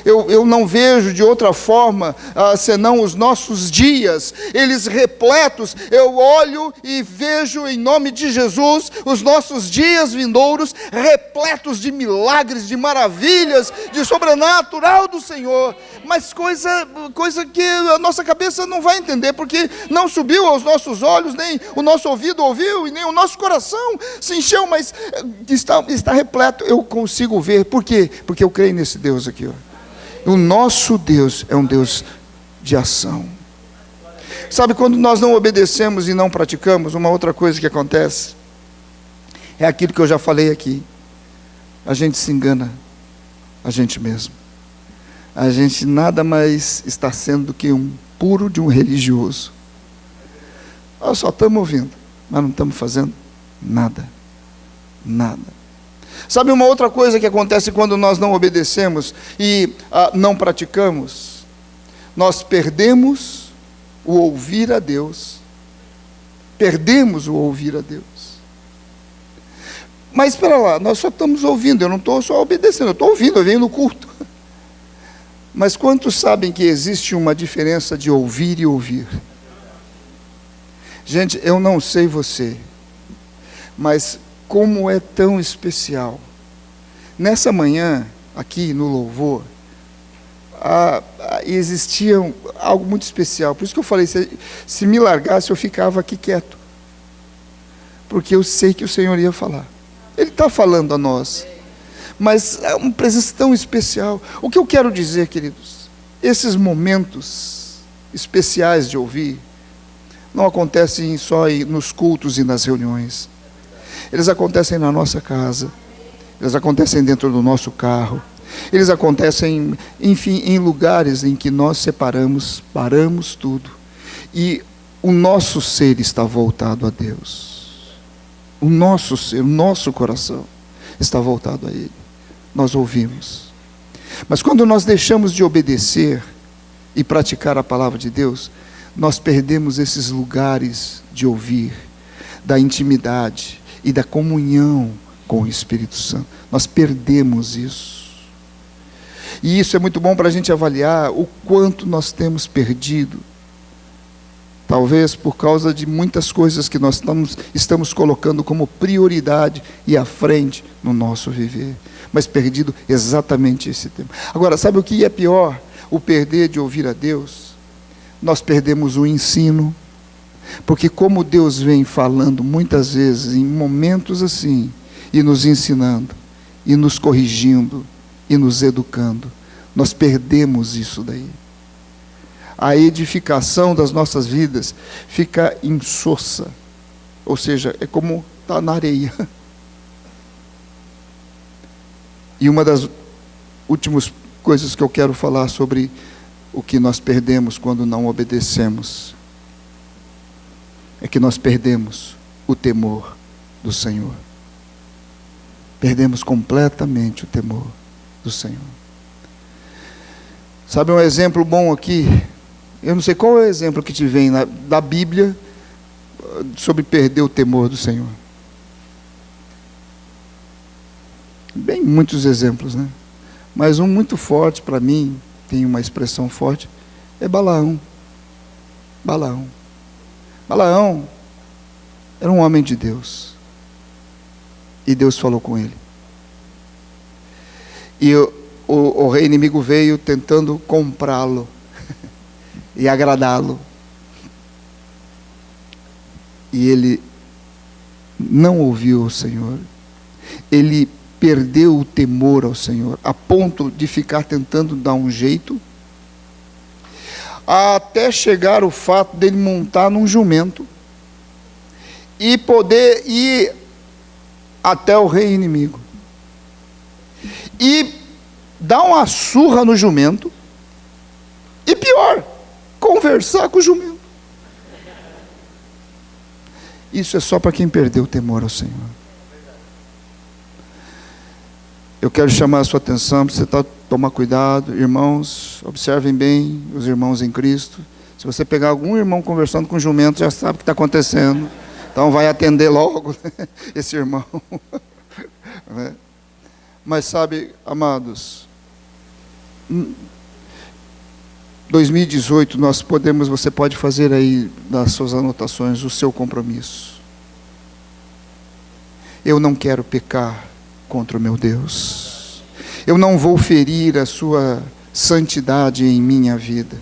Eu não vejo de outra forma, senão os nossos dias, eles repletos. Eu olho e vejo em nome de Jesus, os nossos dias vindouros, repletos de milagres, de maravilhas, de sobrenatural do Senhor, mas coisa que a nossa cabeça não vai entender, porque não subiu aos nossos olhos, nem o nosso ouvido ouviu, e nem o nosso coração se encheu, mas está repleto. Eu consigo ver. Por quê? Porque eu creio nesse Deus aqui, ó. O nosso Deus é um Deus de ação. Sabe, quando nós não obedecemos e não praticamos, uma outra coisa que acontece é aquilo que eu já falei aqui: a gente se engana a gente mesmo. A gente nada mais está sendo do que um puro de um religioso. Nós só estamos ouvindo, mas não estamos fazendo nada. Sabe, uma outra coisa que acontece quando nós não obedecemos e não praticamos? Nós perdemos o ouvir a Deus. Perdemos o ouvir a Deus. Mas espera lá, nós só estamos ouvindo, eu não estou só obedecendo, eu estou ouvindo, eu venho no culto. Mas quantos sabem que existe uma diferença de ouvir e ouvir? Gente, eu não sei você, mas como é tão especial. Nessa manhã, aqui no louvor, existia algo muito especial. Por isso que eu falei, se me largasse, eu ficava aqui quieto. Porque eu sei que o Senhor ia falar. Ele está falando a nós. Mas é uma presença tão especial. O que eu quero dizer, queridos, esses momentos especiais de ouvir, não acontecem só nos cultos e nas reuniões. Eles acontecem na nossa casa. Eles acontecem dentro do nosso carro. Eles acontecem, enfim, em lugares em que nós paramos tudo. E o nosso ser está voltado a Deus. O nosso ser, o nosso coração está voltado a Ele. Nós ouvimos. Mas quando nós deixamos de obedecer e praticar a palavra de Deus, nós perdemos esses lugares de ouvir, da intimidade e da comunhão com o Espírito Santo. Nós perdemos isso. E isso é muito bom para a gente avaliar o quanto nós temos perdido. Talvez por causa de muitas coisas que nós estamos colocando como prioridade e à frente no nosso viver. Mas perdido exatamente esse tempo. Agora, sabe o que é pior? O perder de ouvir a Deus. Nós perdemos o ensino. Porque como Deus vem falando muitas vezes, em momentos assim, e nos ensinando, e nos corrigindo, e nos educando, nós perdemos isso daí. A edificação das nossas vidas fica insossa, ou seja, é como estar na areia. E uma das últimas coisas que eu quero falar sobre o que nós perdemos quando não obedecemos, é que nós perdemos o temor do Senhor. Perdemos completamente o temor do Senhor. Sabe um exemplo bom aqui? Eu não sei qual é o exemplo que te vem da Bíblia sobre perder o temor do Senhor. Bem, muitos exemplos, né? Mas um muito forte para mim, tem uma expressão forte, é Balaão. Balaão era um homem de Deus. E Deus falou com ele. E o rei inimigo veio tentando comprá-lo e agradá-lo. E ele não ouviu o Senhor. Ele perdeu o temor ao Senhor, a ponto de ficar tentando dar um jeito, até chegar o fato dele montar num jumento e poder ir até o rei inimigo e dar uma surra no jumento e pior, conversar com o jumento. Isso é só para quem perdeu o temor ao Senhor. Eu quero chamar a sua atenção para você tomar cuidado, irmãos, observem bem os irmãos em Cristo. Se você pegar algum irmão conversando com jumento, já sabe o que está acontecendo. Então vai atender logo esse irmão. Né? Mas sabe, amados, 2018 você pode fazer aí nas suas anotações o seu compromisso. Eu não quero pecar contra o meu Deus. Eu não vou ferir a sua santidade em minha vida.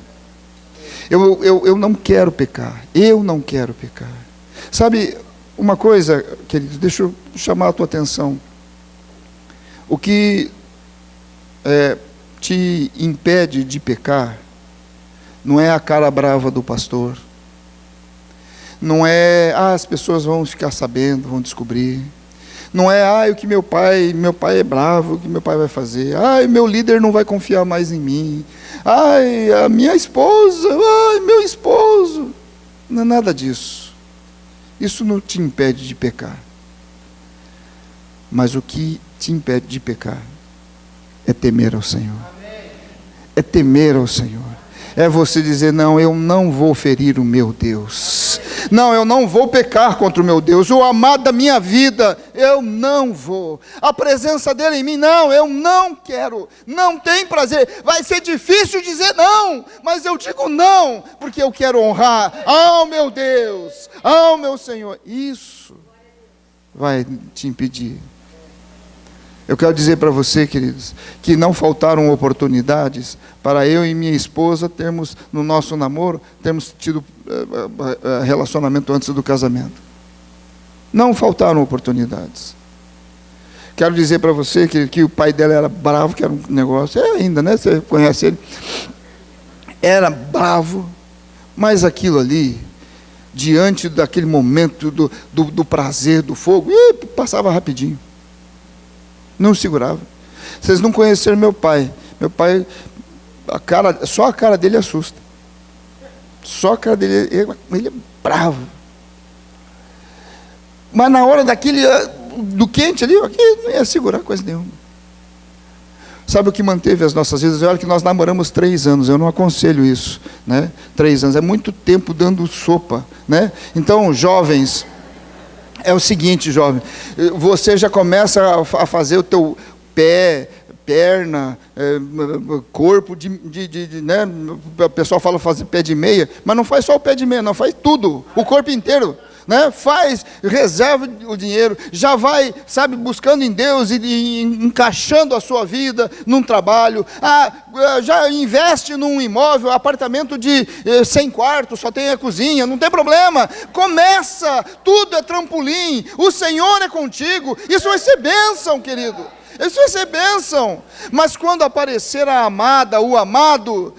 Eu não quero pecar. Eu não quero pecar. Sabe uma coisa, querido, deixa eu chamar a tua atenção. O que te impede de pecar não é a cara brava do pastor. Não é, as pessoas vão ficar sabendo, vão descobrir. Não é, o que meu pai é bravo, o que meu pai vai fazer. Meu líder não vai confiar mais em mim. A minha esposa, meu esposo. Não é nada disso. Isso não te impede de pecar. Mas o que te impede de pecar é temer ao Senhor. É temer ao Senhor. É você dizer, não, eu não vou ferir o meu Deus. Não, eu não vou pecar contra o meu Deus. O amado da minha vida, eu não vou. A presença dele em mim, não, eu não quero. Não tem prazer. Vai ser difícil dizer não, mas eu digo não, porque eu quero honrar ao meu Deus, ao meu Senhor. Isso vai te impedir. Eu quero dizer para você, queridos, que não faltaram oportunidades para eu e minha esposa termos, no nosso namoro, termos tido relacionamento antes do casamento. Não faltaram oportunidades. Quero dizer para você que o pai dela era bravo, que era um negócio, ainda, né? Você conhece ele. Era bravo, mas aquilo ali, diante daquele momento do prazer, do fogo, passava rapidinho. Não segurava. Vocês não conheceram meu pai. Meu pai, só a cara dele assusta. Só a cara dele, ele é bravo. Mas na hora do quente ali, não ia segurar coisa nenhuma. Sabe o que manteve as nossas vidas? Olha que nós namoramos 3 anos, eu não aconselho isso, né? 3 anos, é muito tempo dando sopa, né? Então, jovens, é o seguinte, jovem, você já começa a fazer o teu pé, perna, corpo, né? O pessoal fala fazer pé de meia, mas não faz só o pé de meia, não, faz tudo, o corpo inteiro, né? Faz, reserva o dinheiro, já vai, sabe, buscando em Deus e encaixando a sua vida num trabalho, já investe num imóvel, apartamento de 100 quartos, só tem a cozinha, não tem problema, começa, tudo é trampolim, o Senhor é contigo, isso vai ser bênção, querido, isso vai ser bênção, mas quando aparecer a amada, o amado,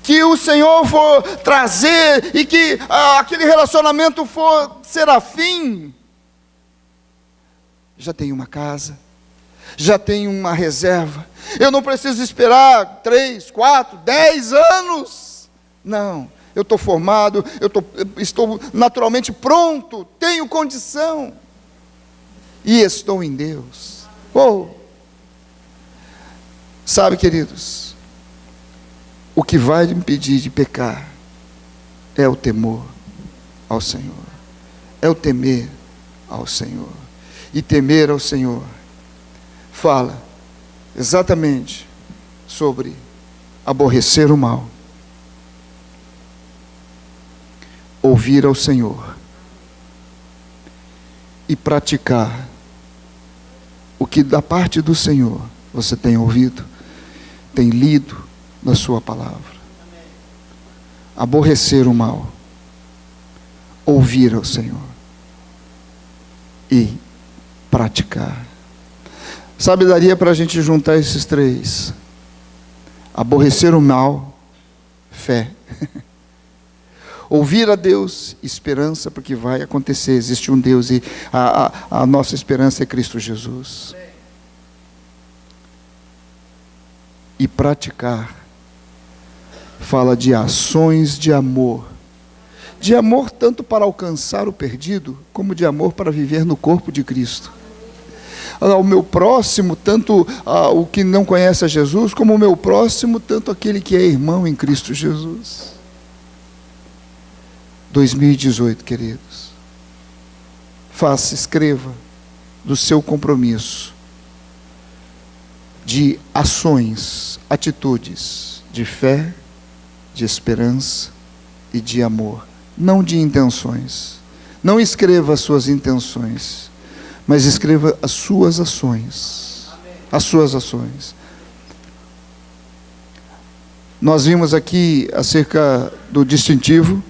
que o Senhor for trazer e que aquele relacionamento for serafim, já tem uma casa, já tem uma reserva, eu não preciso esperar 3, 4, 10 anos, não, eu estou formado, estou naturalmente pronto, tenho condição, e estou em Deus. Sabe, queridos, o que vai me impedir de pecar é o temor ao Senhor, é o temer ao Senhor. E temer ao Senhor fala exatamente sobre aborrecer o mal, ouvir ao Senhor e praticar o que da parte do Senhor você tem ouvido, tem lido na sua palavra. Aborrecer o mal, ouvir ao Senhor e praticar. Sabe, daria para a gente juntar esses 3: aborrecer o mal, fé, ouvir a Deus, esperança, porque vai acontecer, existe um Deus e a nossa esperança é Cristo Jesus, e praticar fala de ações de amor tanto para alcançar o perdido, como de amor para viver no corpo de Cristo. Ao meu próximo, tanto o que não conhece a Jesus, como o meu próximo, tanto aquele que é irmão em Cristo Jesus. 2018, queridos. Escreva do seu compromisso de ações, atitudes de fé, de esperança e de amor, não de intenções. Não escreva as suas intenções, mas escreva as suas ações. As suas ações. Nós vimos aqui acerca do distintivo,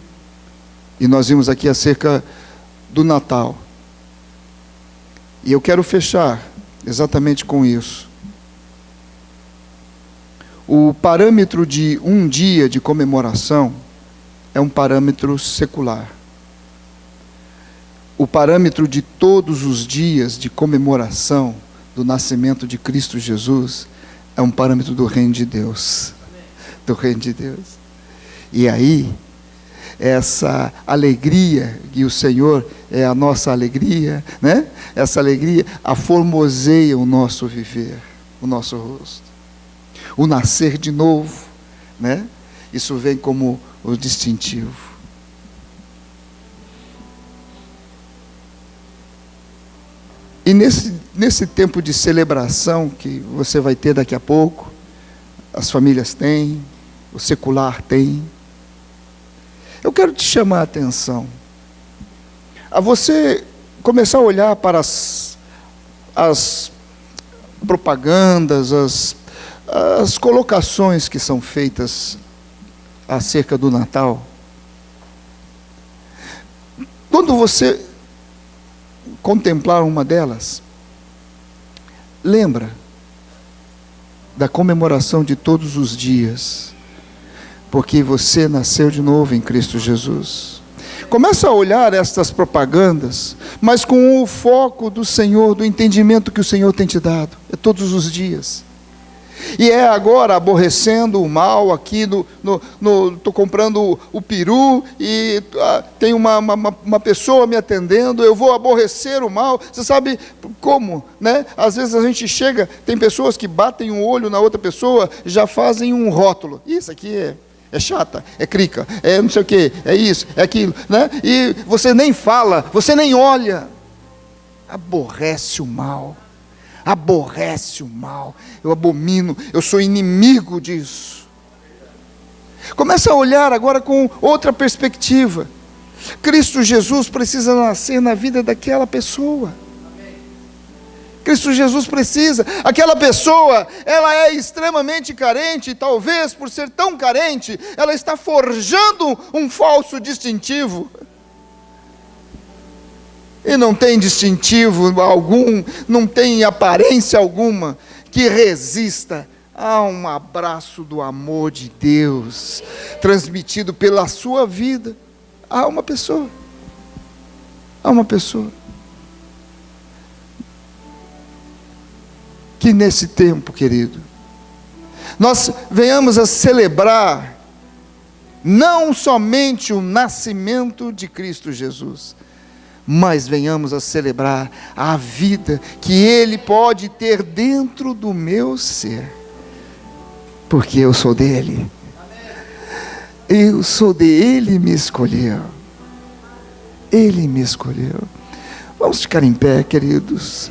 e nós vimos aqui acerca do Natal. E eu quero fechar exatamente com isso. O parâmetro de um dia de comemoração é um parâmetro secular. O parâmetro de todos os dias de comemoração do nascimento de Cristo Jesus é um parâmetro do reino de Deus. Do reino de Deus. E aí, essa alegria, e o Senhor é a nossa alegria, né? Essa alegria aformoseia o nosso viver, o nosso rosto. O nascer de novo, né? Isso vem como o distintivo. E nesse tempo de celebração que você vai ter daqui a pouco, as famílias têm, o secular tem, eu quero te chamar a atenção a você começar a olhar para as propagandas, as colocações que são feitas acerca do Natal. Quando você contemplar uma delas, lembra da comemoração de todos os dias, porque você nasceu de novo em Cristo Jesus. Começa a olhar estas propagandas, mas com o foco do Senhor, do entendimento que o Senhor tem te dado, é todos os dias. E é agora aborrecendo o mal aqui, estou comprando o peru e tem uma pessoa me atendendo, eu vou aborrecer o mal. Você sabe como, né? Às vezes a gente chega, tem pessoas que batem um olho na outra pessoa, já fazem um rótulo. Isso aqui é chata, é crica, é não sei o que, é isso, é aquilo, né? E você nem fala, você nem olha. Aborrece o mal. Aborrece o mal, eu abomino, eu sou inimigo disso. Começa a olhar agora com outra perspectiva. Cristo Jesus precisa nascer na vida daquela pessoa. Cristo Jesus precisa, aquela pessoa, ela é extremamente carente, e talvez por ser tão carente, ela está forjando um falso distintivo. E não tem distintivo algum, não tem aparência alguma que resista a um abraço do amor de Deus, transmitido pela sua vida a uma pessoa. A uma pessoa. Que nesse tempo, querido, nós venhamos a celebrar não somente o nascimento de Cristo Jesus, mas venhamos a celebrar a vida que Ele pode ter dentro do meu ser, porque eu sou dele. Eu sou dele, Ele me escolheu. Ele me escolheu. Vamos ficar em pé, queridos.